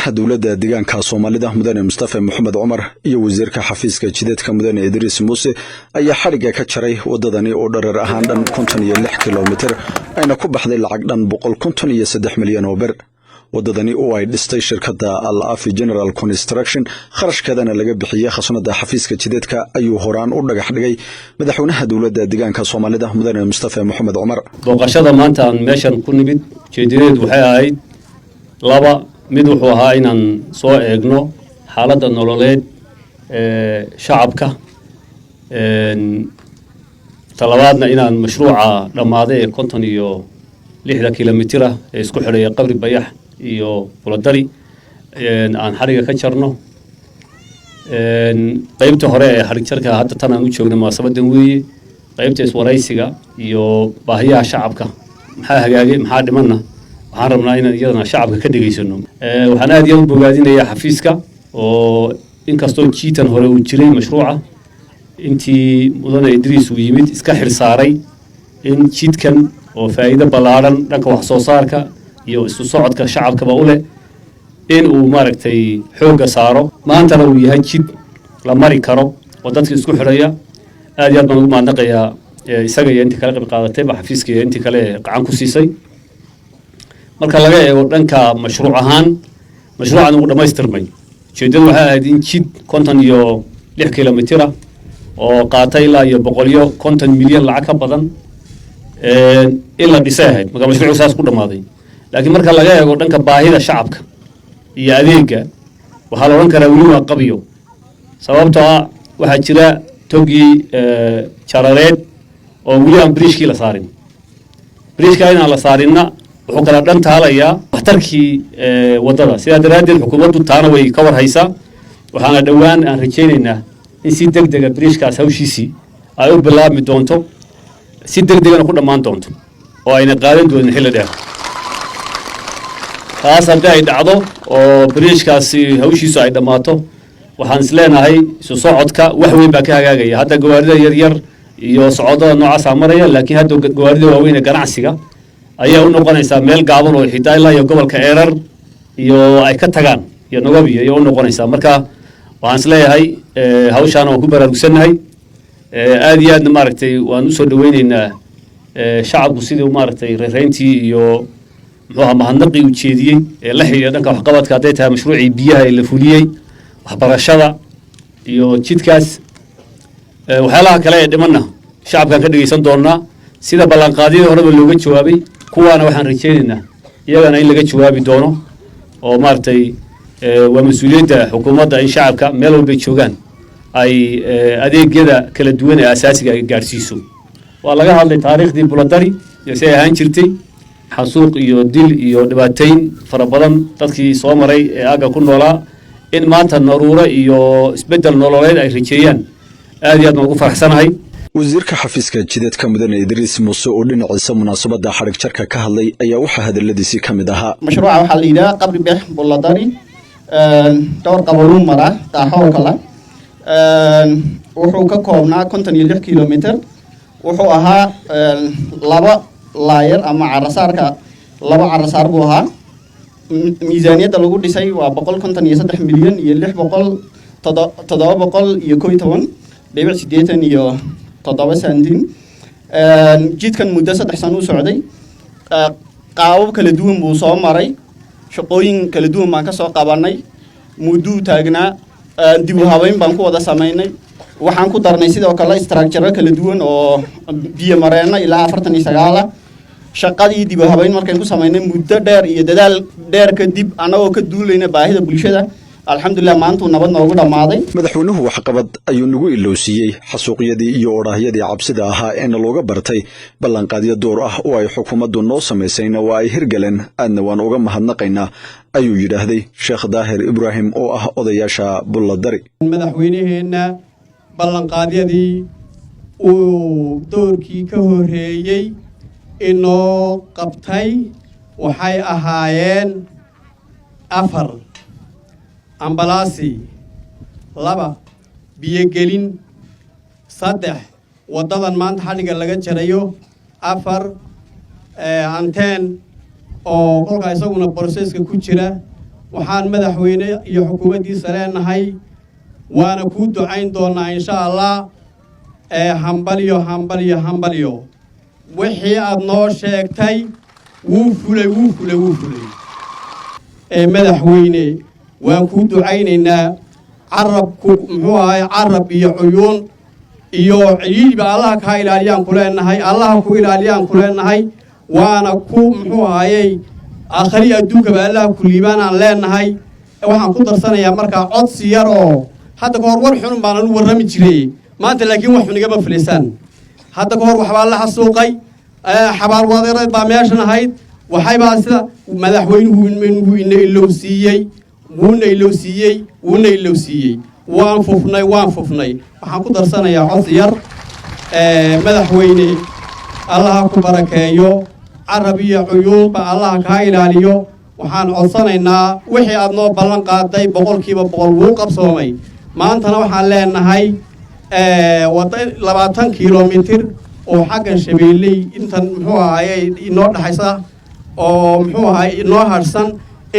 madaxweynaha dawladda deegaanka Soomaalida mudane Mustafa Maxamed Umar iyo wasiirka xafiiska jidadka mudane Idris Muuse ayaa xariga ka jaray wadadani oo dherer ahaan dhan 56 kilomitir ayna ku baxday lacag dhan 153 milyan oo bir. wadadani oo ay dhistay shirkadda Al-Afi General Construction kharashkeedana laga bixiyay khasnada xafiiska jidadka ayuu horaan u dhagax dhigay madaxweynaha dawladda deegaanka Soomaalida mudane Mustafa Maxamed Umar. booqashada maanta aan meeshan ku nimid jeedireed waxay ahayd laba mid wuxuu ahaa inaan soo eegno xaaladda nololeed shacabka talabaadna inaan mashruuca dhamaaday 56 kilomitir ee isku xidhay qabri bayax iyo Buladari aan xariga ka jarno qaybta hore ee xarig jarka hadda tan aan u joogno maasabadan weeye qaybta iswaraysiga iyo baahiyaha shacabka maxaa hagaagay maxaa dhimanna waxaan rabnaa inaan iyadana shacabka ka dhageysano waxaan aad iyo aad u bogaadinayaa xafiiska oo inkastoo jiitan hore uu jiray mashruuca intii mudane Idris uu yimid iska xilsaaray in jidkan oo faa'iido ballaaran dhanka wax soo saarka iyo isu socodka shacabkaba u leh in uu maaragtay xooga saaro maantana uu yahay jid la mari karo oo dadka isku xiraya aad iyo aad baan ugu mahadnaqayaa isaga iyo intii kale qayb qaadatay xafiiska iyo intii kale gacan ku siisay marka laga eego dhanka mashruuc ahaan mashruucan uu dhamaystirmay jeedadu waxay ahayd in jid 56 kilomitir oo qaatay ilaa iyo 150 milyan lacag ka badan ila dhisay marka mashruucu saas ku dhamaaday laakiin marka laga eego dhanka baahida shacabka iyo adeega waxa la oran karaa wali waa qabiyo sababtoo ah waxa jira togi jarareed oo wali aan bridge-kii la saarin bridge-ka inaan la saarinna wuxuu kala dhan taalayaa waxtarkii wadada sida daraadeed xukuumaddu taana way ka war haysaa waxaana dhawaan aan rajaynaynaa in si degdeg ah bridge-kaas hawshiisii ay u bilaabmi doonto si degdegana ku dhammaan doonto oo ayna qaadan doonin xilli dheer taas haddii ay dhacdo oo bridge-kaasi hawshiisu ay dhammaato waxaan isleenahay isu socodka wax weyn baa ka hagaagaya hadda gawaarida yaryar iyo socodada noocaas maraya laakiin hadda gawaarida waaweyn ee ganacsiga ayaa u noqonaysaa meel gaaban oo xitaa ilaa iyo gobolka Eerar iyo ay ka tagaan iyo Nairobi ayaa u noqonaysaa marka waxaan isleeyahay hawshan oo ku baraarugsannahay aad iyo aad maaragtay waan u soo dhaweynaynaa shacabku sidii maaragtay reereyntii iyo muxuu mahadnaqii u jeediyay ee la xiriira dhanka waxqabadka haday tahay mashruucii biyaha ee la fuliyay waxbarashada iyo jidkaas waxyaalaha kale ee dhimanna shacabkan ka dhageysan doonaa sida ballanqaadiyada horeba looga jawaabay kuwaana waxaan rajaynaynaa iyagana in laga jawaabi doono oo maaragtay waa mas'uuliyadda xukuumadda in shacabka meel walba joogaan ay adeegyada kala duwan ee asaasiga ay gaarsiiso waa laga hadlay taariikhdii Buladari iyo si ay ahaan jirtay xasuuq iyo dil iyo dhibaatayn fara badan dadkii soo maray ee aaga ku noolaa in maanta naruuro iyo isbedel nololeed ay rajeeyaan aad iyo aad ugu faraxsanahay wasiirka xafiiska jidadka mudane Idris Muuse oo dhinaciisa munaasabada xarig jarka ka hadlay ayaa waxa hadaladiisii kamid ahaa mashruuca waxa la yiraahdaa qabri bayax Buladari dhowr qaboon mara taaxoo kala wuxuu ka koobnaa 56 kilomitir wuxuu ahaa laba laayar ama carasaarka laba carasaar buu ahaa miisaaniyadda lagu dhisay waa 153 milyan iyo 711 iyo 7 santin jidkan muddo 3 sano u socday qaabab kala duwan buu soo maray shaqooyin kala duwan baan ka soo qabanay muddo taagnaa dib u habeyn baan ku wada sameynay waxaan ku darnay sidoo kale structure kala duwan oo biyo mareena ilaa 49 shaqadii dib u habeyn markaan ku sameynay muddo dheer iyo dadaal dheer kadib anagoo ka duulayna baahida bulshada alxamdulillah maanta nabad noogu dhamaaday madaxweynuhu wax qabad ayuu nagu ilowsiiyay xasuuqyadii iyo oraahyadii cabsida ahaa ee looga bartay ballanqaadyo door ah oo ay xukuumaddu noo sameysayna waa ay hirgaleen aadna waan uga mahadnaqaynaa ayuu yiraahday Sheekh Daahir Ibrahim oo ah odayaasha Buladari madaxweynaheena ballanqaadyadii uu doorkii ka horeeyay inoo qabtay waxay ahaayeen 4 ambalaasi 2 biyogelin 3 wadadan maanta xaliga laga jarayo 4 anteen oo kolka isaguna processka ku jira waxaan madaxweyne iyo xukuumaddiisa leenahay waana kuu ducayn doonaa insha allah hambalyo hambalyo hambalyo wixii aad noo sheegtay wuu fulay madaxweyne waan kuu ducaynaynaa carabku muxuu ahay carab iyo cuyuun iyo ciidba allaha kaa ilaaliyaan ku leenahay allaha ku ilaaliyaan ku leenahay waana ku muxuu ahayey aakhari adduunkaba allaha ku liibaanaan leenahay waxaan ku darsanayaa markaa codsi yar oo hadda ka hor war xun baan anu warrami jiray maanta laakiin wax xunigama filaysaan hadda ka hor waxbaa la xasuuqay xabaal wadeereed baa meeshan ahayd waxaybaa sida madaxweynuhu ina ilowsiiyey wuuna ilowsiiyey waan fufnay waxaan ku darsanayaa codsi yar madaxweyne allaha ku barakeeyo carab iyo cuyuunba allaha kaa ilaaliyo waxaan codsanaynaa wixii aad noo ballan qaaday 100% wuu qabsoomay maantana waxaan leenahay 20 kilomitir oo xaggan shabeelley intan muxuu ahaayey inoo dhaxaysa oo muxuu ahaay inoo harsan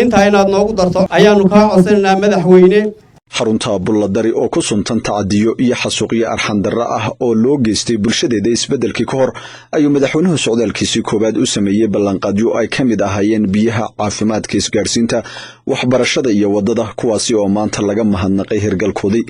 inta inaad noogu darto ayaanu kaa codsanaynaa madaxweyne xarunta Bulladari oo ku suntan tacadiyo iyo xasuuqiyo arxan darro ah oo loo geystay bulshadeeda isbeddelkii ka hor ayuu madaxweynuhu socdaalkiisii koobaad u sameeyay ballanqaadyo ay ka mid ahaayeen biyaha caafimaadka isgaarsiinta waxbarashada iyo wadada kuwaasi oo maanta laga mahadnaqay hirgalkoodii